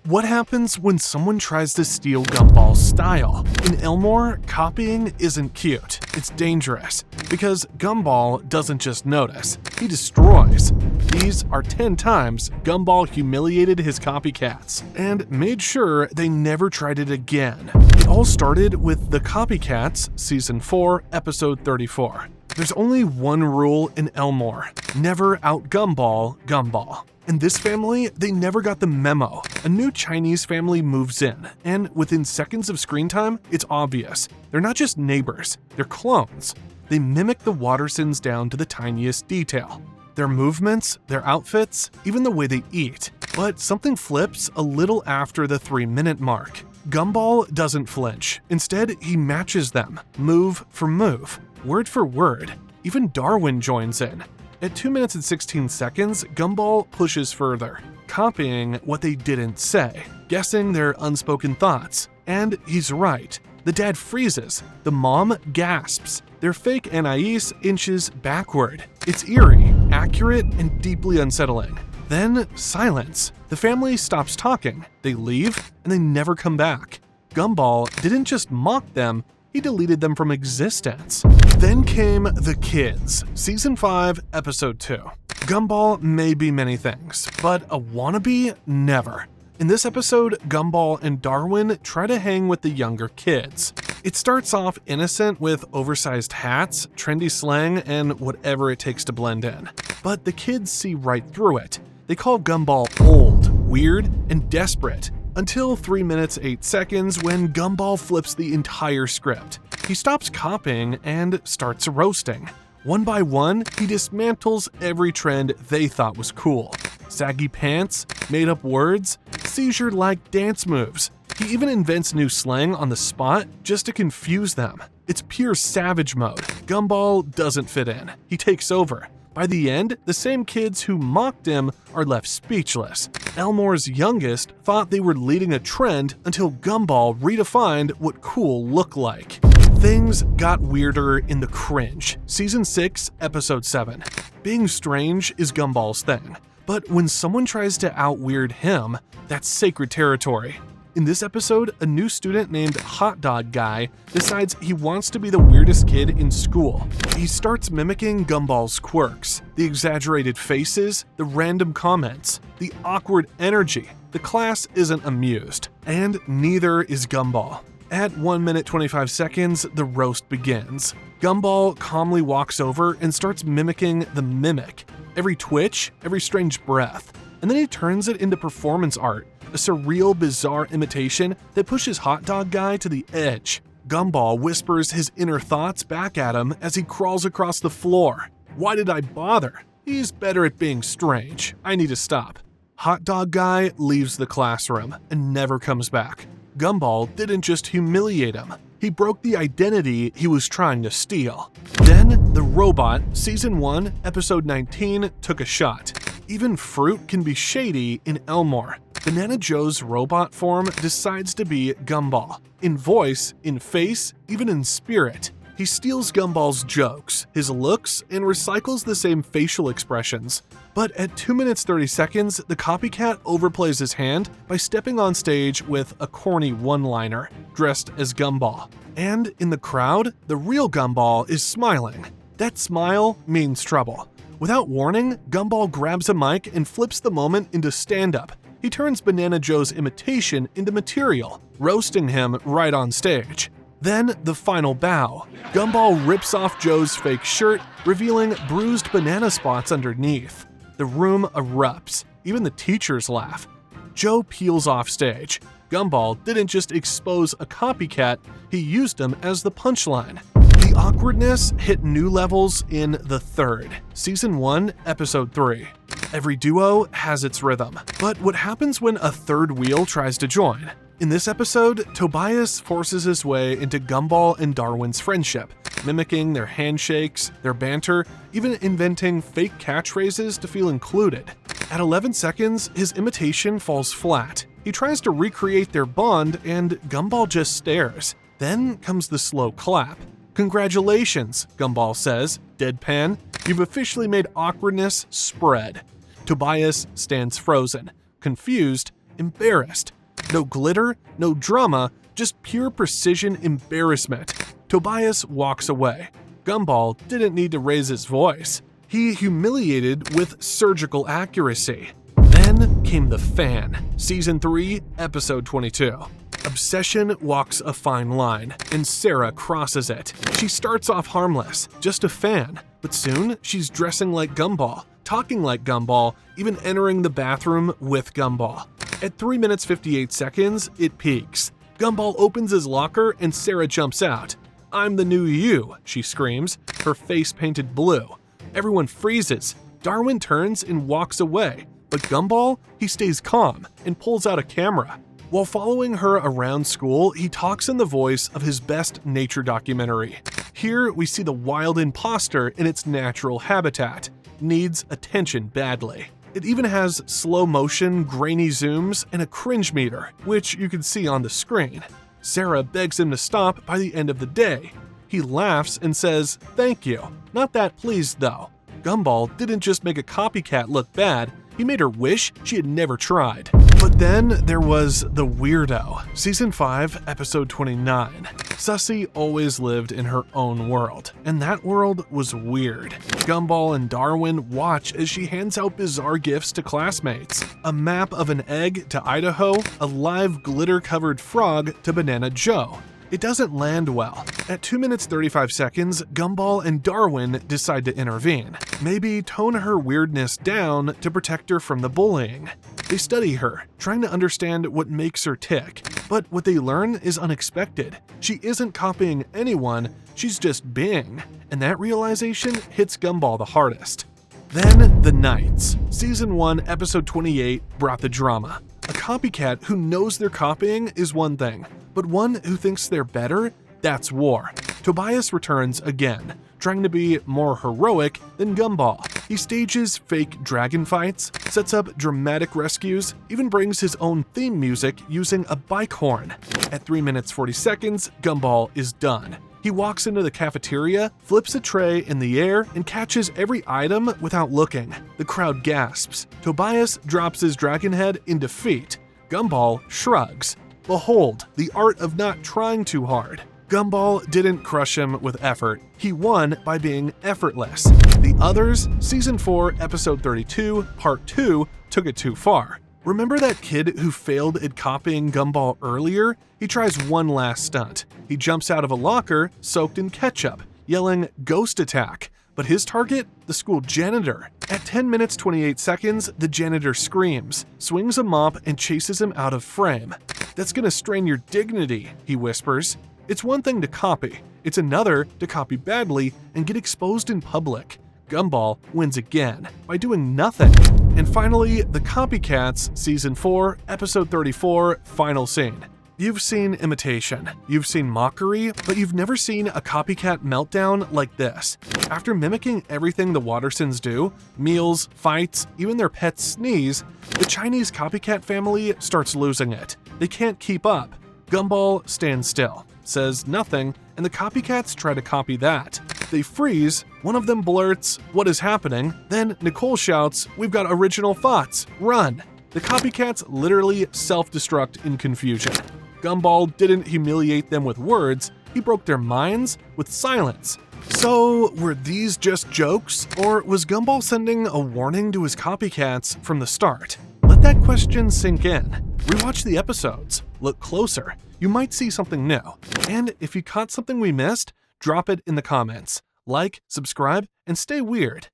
What happens when someone tries to steal Gumball's style? In Elmore, copying isn't cute, it's dangerous, because Gumball doesn't just notice, he destroys. These are 10 times Gumball humiliated his copycats, and made sure they never tried it again. It all started with the Copycats, Season 4, Episode 34. There's only one rule in Elmore: never out-Gumball Gumball. In this family, they never got the memo. A new Chinese family moves in, and within seconds of screen time, it's obvious. They're not just neighbors, they're clones. They mimic the Wattersons down to the tiniest detail. Their movements, their outfits, even the way they eat. But something flips a little after the 3-minute mark. Gumball doesn't flinch. Instead, he matches them, move for move, word for word. Even Darwin joins in. At 2 minutes and 16 seconds, Gumball pushes further, copying what they didn't say, guessing their unspoken thoughts. And he's right. The dad freezes. The mom gasps. Their fake Anais inches backward. It's eerie, accurate, and deeply unsettling. Then, silence. The family stops talking. They leave, and they never come back. Gumball didn't just mock them, he deleted them from existence. Then came The Kids, Season 5, Episode 2. Gumball may be many things, but a wannabe? Never. In this episode, Gumball and Darwin try to hang with the younger kids. It starts off innocent with oversized hats, trendy slang, and whatever it takes to blend in. But the kids see right through it. They call Gumball old, weird, and desperate. Until 3 minutes 8 seconds when Gumball flips the entire script. He stops copying and starts roasting. One by one, he dismantles every trend they thought was cool. Saggy pants, made-up words, seizure-like dance moves. He even invents new slang on the spot just to confuse them. It's pure savage mode. Gumball doesn't fit in. He takes over. By the end, the same kids who mocked him are left speechless. Elmore's youngest thought they were leading a trend until Gumball redefined what cool looked like. Things got weirder in The Cringe, Season 6, Episode 7. Being strange is Gumball's thing, but when someone tries to out-weird him, that's sacred territory. In this episode, a new student named Hot Dog Guy decides he wants to be the weirdest kid in school. He starts mimicking Gumball's quirks, the exaggerated faces, the random comments, the awkward energy. The class isn't amused, and neither is Gumball. At 1 minute 25 seconds, the roast begins. Gumball calmly walks over and starts mimicking the mimic. Every twitch, every strange breath. And then he turns it into performance art. A surreal, bizarre imitation that pushes Hot Dog Guy to the edge. Gumball whispers his inner thoughts back at him as he crawls across the floor. Why did I bother? He's better at being strange. I need to stop. Hot Dog Guy leaves the classroom and never comes back. Gumball didn't just humiliate him. He broke the identity he was trying to steal. Then, the robot, Season 1, Episode 19, took a shot. Even fruit can be shady in Elmore. Banana Joe's robot form decides to be Gumball. In voice, in face, even in spirit. He steals Gumball's jokes, his looks, and recycles the same facial expressions. But at 2 minutes 30 seconds, the copycat overplays his hand by stepping on stage with a corny one-liner, dressed as Gumball. And in the crowd, the real Gumball is smiling. That smile means trouble. Without warning, Gumball grabs a mic and flips the moment into stand-up. He turns Banana Joe's imitation into material, roasting him right on stage. Then, the final bow. Gumball rips off Joe's fake shirt, revealing bruised banana spots underneath. The room erupts. Even the teachers laugh. Joe peels off stage. Gumball didn't just expose a copycat, he used him as the punchline. The awkwardness hit new levels in The Third, Season 1, Episode 3. Every duo has its rhythm, but what happens when a third wheel tries to join? In this episode, Tobias forces his way into Gumball and Darwin's friendship, mimicking their handshakes, their banter, even inventing fake catchphrases to feel included. At 11 seconds, his imitation falls flat. He tries to recreate their bond, and Gumball just stares. Then comes the slow clap. "Congratulations," Gumball says, deadpan. "You've officially made awkwardness spread." Tobias stands frozen, confused, embarrassed. No glitter, no drama, just pure precision embarrassment. Tobias walks away. Gumball didn't need to raise his voice. He humiliated with surgical accuracy. Then came The Fan, Season 3, Episode 22. Obsession walks a fine line, and Sarah crosses it. She starts off harmless, just a fan, but soon she's dressing like Gumball, talking like Gumball, even entering the bathroom with Gumball. At 3 minutes 58 seconds, it peaks. Gumball opens his locker and Sarah jumps out. "I'm the new you," she screams, her face painted blue. Everyone freezes. Darwin turns and walks away, but Gumball, he stays calm and pulls out a camera. While following her around school, he talks in the voice of his best nature documentary. Here we see the wild imposter in its natural habitat. Needs attention badly. It even has slow-motion, grainy zooms and a cringe meter, which you can see on the screen. Sarah begs him to stop by the end of the day. He laughs and says, "Thank you. Not that pleased, though." Gumball didn't just make a copycat look bad, he made her wish she had never tried. But then there was The Weirdo, Season 5, Episode 29. Sussy always lived in her own world, and that world was weird. Gumball and Darwin watch as she hands out bizarre gifts to classmates. A map of an egg to Idaho, a live glitter-covered frog to Banana Joe. It doesn't land well. At 2 minutes 35 seconds, Gumball and Darwin decide to intervene. Maybe tone her weirdness down to protect her from the bullying. They study her, trying to understand what makes her tick. But what they learn is unexpected. She isn't copying anyone, she's just being. And that realization hits Gumball the hardest. Then The Knights. Season 1, Episode 28 brought the drama. A copycat who knows they're copying is one thing, but one who thinks they're better, that's war. Tobias returns again, trying to be more heroic than Gumball. He stages fake dragon fights, sets up dramatic rescues, even brings his own theme music using a bike horn. At 3 minutes 40 seconds, Gumball is done. He walks into the cafeteria, flips a tray in the air, and catches every item without looking. The crowd gasps. Tobias drops his dragon head in defeat. Gumball shrugs. Behold, the art of not trying too hard. Gumball didn't crush him with effort. He won by being effortless. The others, Season 4, Episode 32, Part 2, took it too far. Remember that kid who failed at copying Gumball earlier? He tries one last stunt. He jumps out of a locker soaked in ketchup, yelling "Ghost Attack!" But his target? The school janitor. At 10 minutes 28 seconds, the janitor screams, swings a mop, and chases him out of frame. "That's gonna strain your dignity," he whispers. It's one thing to copy. It's another to copy badly and get exposed in public. Gumball wins again by doing nothing. And finally, The Copycats, Season 4, Episode 34, Final Scene. You've seen imitation, you've seen mockery, but you've never seen a copycat meltdown like this. After mimicking everything the Wattersons do, meals, fights, even their pets sneeze, the Chinese copycat family starts losing it. They can't keep up. Gumball stands still, says nothing, and the copycats try to copy that. They freeze, one of them blurts, "What is happening?" Then Nicole shouts, "We've got original thoughts, run!" The copycats literally self-destruct in confusion. Gumball didn't humiliate them with words, he broke their minds with silence. So, were these just jokes? Or was Gumball sending a warning to his copycats from the start? Let that question sink in. Rewatch the episodes. Look closer. You might see something new. And if you caught something we missed, drop it in the comments. Like, subscribe, and stay weird.